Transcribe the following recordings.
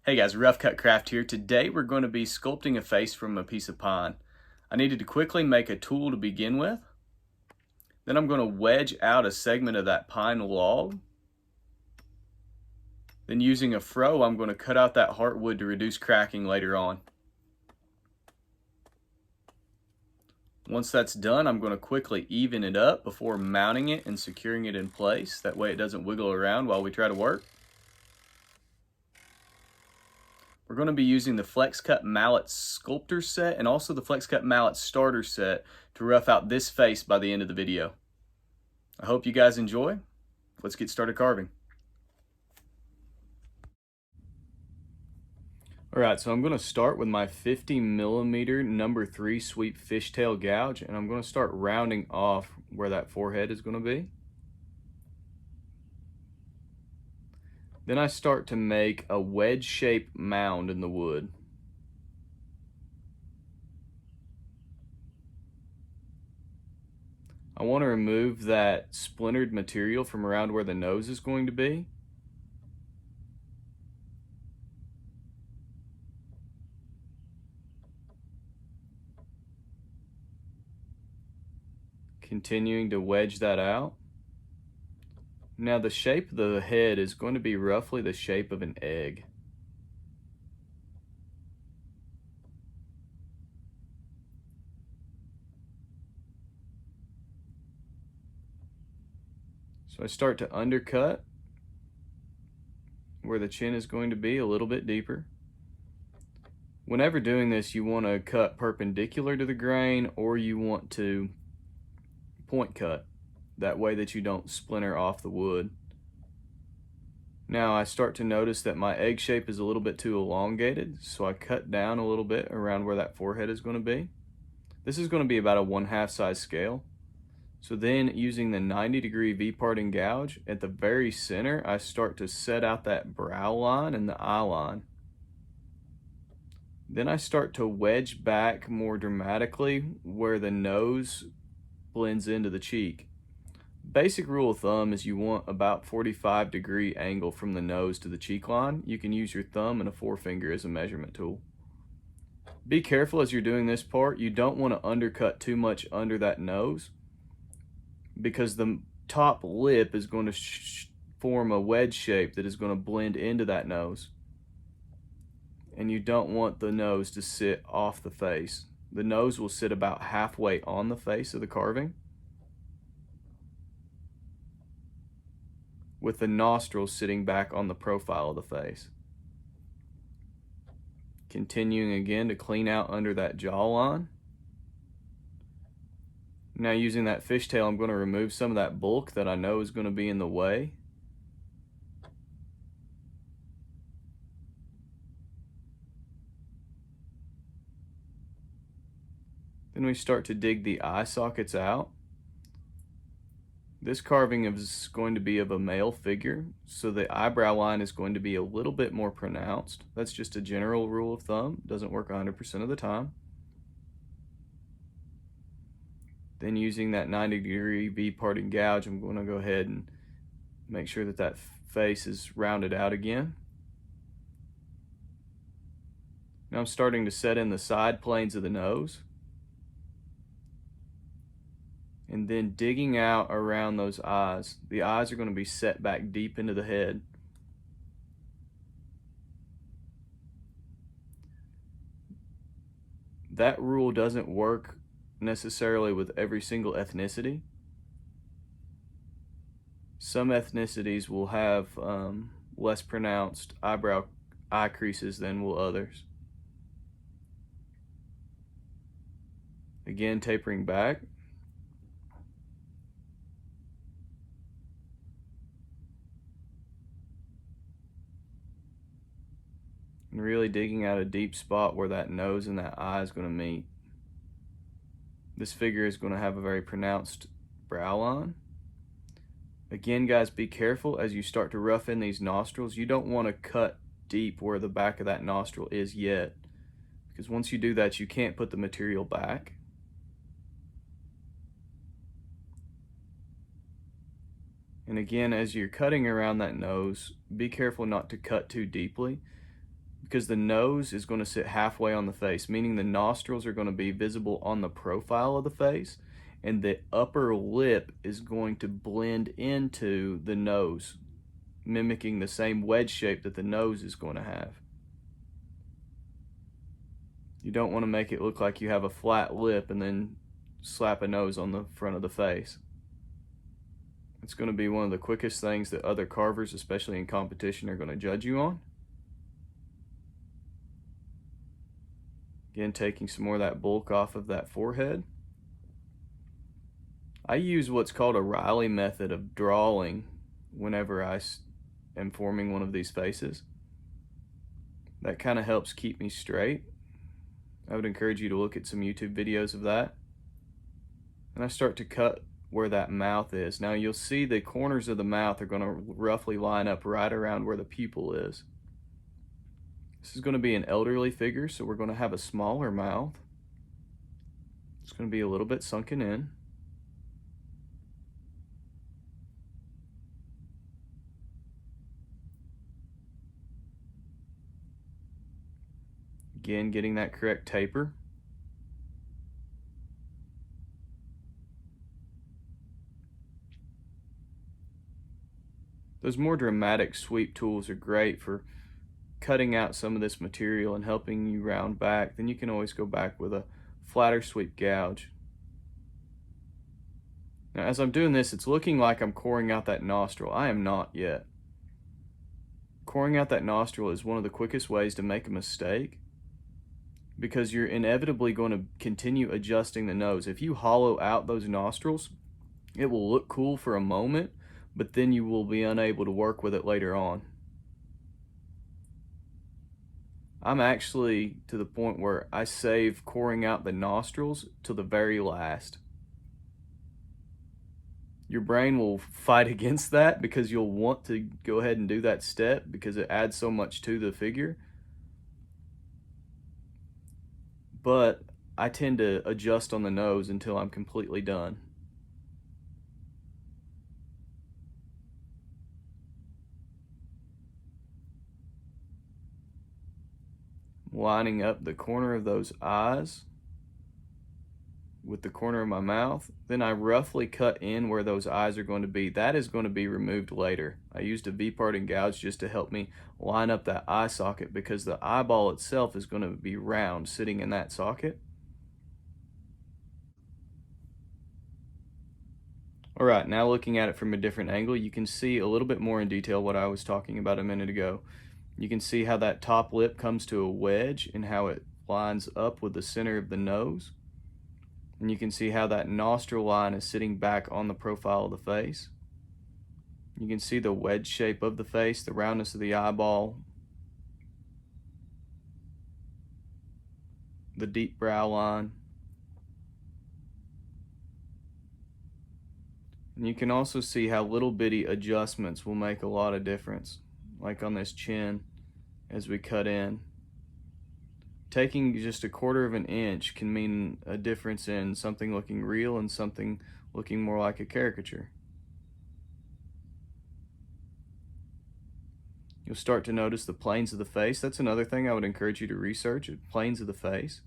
Hey guys, Rough Cut Craft here. Today we're going to be sculpting a face from a piece of pine. I needed to quickly make a tool to begin with. Then I'm going to wedge out a segment of that pine log. Then using a froe, I'm going to cut out that heartwood to reduce cracking later on. Once that's done, I'm going to quickly even it up before mounting it and securing it in place. That way it doesn't wiggle around while we try to work. We're going to be using the Flexcut Mallet Sculptor set and also the Flexcut Mallet Starter set to rough out this face by the end of the video. I hope you guys enjoy. Let's get started carving. Alright, so I'm going to start with my 50mm number 3 sweep fishtail gouge, and I'm going to start rounding off where that forehead is going to be. Then I start to make a wedge-shaped mound in the wood. I want to remove that splintered material from around where the nose is going to be. Continuing to wedge that out. Now the shape of the head is going to be roughly the shape of an egg. So I start to undercut where the chin is going to be a little bit deeper. Whenever doing this, you want to cut perpendicular to the grain, or you want to point cut. That way that you don't splinter off the wood. Now I start to notice that my egg shape is a little bit too elongated, so I cut down a little bit around where that forehead is going to be. This is going to be about a 1/2 size scale. So then, using the 90-degree V-parting gouge, at the very center, I start to set out that brow line and the eye line. Then I start to wedge back more dramatically where the nose blends into the cheek. Basic rule of thumb is you want about 45-degree angle from the nose to the cheek line. You can use your thumb and a forefinger as a measurement tool. Be careful as you're doing this part. You don't want to undercut too much under that nose, because the top lip is going to form a wedge shape that is going to blend into that nose. And you don't want the nose to sit off the face. The nose will sit about halfway on the face of the carving, with the nostrils sitting back on the profile of the face. Continuing again to clean out under that jawline. Now using that fishtail, I'm going to remove some of that bulk that I know is going to be in the way. Then we start to dig the eye sockets out. This carving is going to be of a male figure, so the eyebrow line is going to be a little bit more pronounced. That's just a general rule of thumb. It doesn't work 100% of the time. Then using that 90-degree V-parting gouge, I'm going to go ahead and make sure that that face is rounded out again. Now I'm starting to set in the side planes of the nose, and then digging out around those eyes. The eyes are going to be set back deep into the head. That rule doesn't work necessarily with every single ethnicity. Some ethnicities will have less pronounced eye creases than will others. Again, tapering back. And really digging out a deep spot where that nose and that eye is going to meet. This figure is going to have a very pronounced brow line. Again, guys, be careful as you start to rough in these nostrils. You don't want to cut deep where the back of that nostril is yet, because once you do that, you can't put the material back. And again, as you're cutting around that nose, be careful not to cut too deeply, because the nose is going to sit halfway on the face, meaning the nostrils are going to be visible on the profile of the face, and the upper lip is going to blend into the nose, mimicking the same wedge shape that the nose is going to have. You don't want to make it look like you have a flat lip and then slap a nose on the front of the face. It's going to be one of the quickest things that other carvers, especially in competition, are going to judge you on. Again, taking some more of that bulk off of that forehead. I use what's called a Riley method of drawing whenever I am forming one of these faces. That kind of helps keep me straight. I would encourage you to look at some YouTube videos of that. And I start to cut where that mouth is. Now you'll see the corners of the mouth are going to roughly line up right around where the pupil is. This is going to be an elderly figure, so we're going to have a smaller mouth. It's going to be a little bit sunken in. Again, getting that correct taper. Those more dramatic sweep tools are great for cutting out some of this material and helping you round back. Then you can always go back with a flatter sweep gouge. Now, as I'm doing this, it's looking like I'm coring out that nostril. I am not yet. Coring out that nostril is one of the quickest ways to make a mistake, because you're inevitably going to continue adjusting the nose. If you hollow out those nostrils, it will look cool for a moment, but then you will be unable to work with it later on. I'm actually to the point where I save coring out the nostrils till the very last. Your brain will fight against that because you'll want to go ahead and do that step because it adds so much to the figure. But I tend to adjust on the nose until I'm completely done. Lining up the corner of those eyes with the corner of my mouth. Then I roughly cut in where those eyes are going to be. That is going to be removed later. I used a V-part and gouge just to help me line up that eye socket, because the eyeball itself is going to be round sitting in that socket. All right, now looking at it from a different angle, you can see a little bit more in detail what I was talking about a minute ago. You can see how that top lip comes to a wedge and how it lines up with the center of the nose. And you can see how that nostril line is sitting back on the profile of the face. You can see the wedge shape of the face, the roundness of the eyeball, the deep brow line. And you can also see how little bitty adjustments will make a lot of difference, like on this chin as we cut in. Taking just a quarter of an inch can mean a difference in something looking real and something looking more like a caricature. You'll start to notice the planes of the face. That's another thing I would encourage you to research, planes of the face.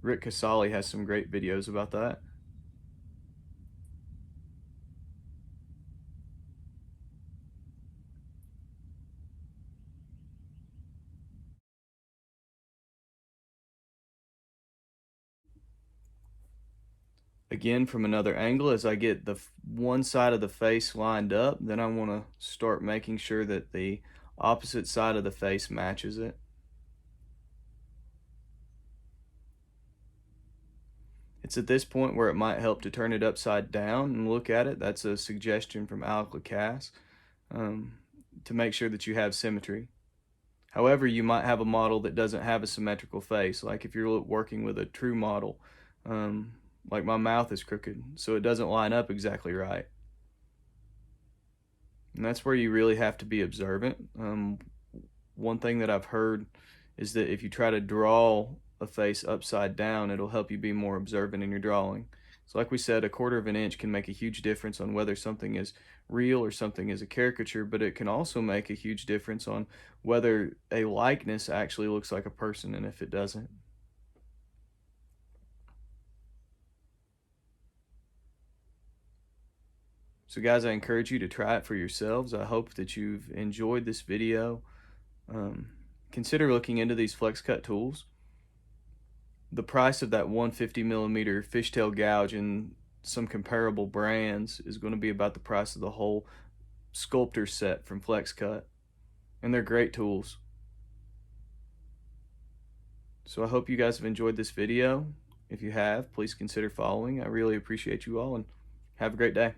Rick Casali has some great videos about that. Again, from another angle, as I get the one side of the face lined up, then I want to start making sure that the opposite side of the face matches it. It's at this point where it might help to turn it upside down and look at it. That's a suggestion from Alec Lacasse, to make sure that you have symmetry. However, you might have a model that doesn't have a symmetrical face, like if you're working with a true model. Like my mouth is crooked, so it doesn't line up exactly right. And that's where you really have to be observant. One thing that I've heard is that if you try to draw a face upside down, it'll help you be more observant in your drawing. So like we said, a quarter of an inch can make a huge difference on whether something is real or something is a caricature, but it can also make a huge difference on whether a likeness actually looks like a person and if it doesn't. So guys, I encourage you to try it for yourselves. I hope that you've enjoyed this video. Consider looking into these Flexcut tools. The price of that 150mm fishtail gouge in some comparable brands is going to be about the price of the whole sculptor set from Flexcut, and they're great tools. So I hope you guys have enjoyed this video. If you have, please consider following. I really appreciate you all, and have a great day.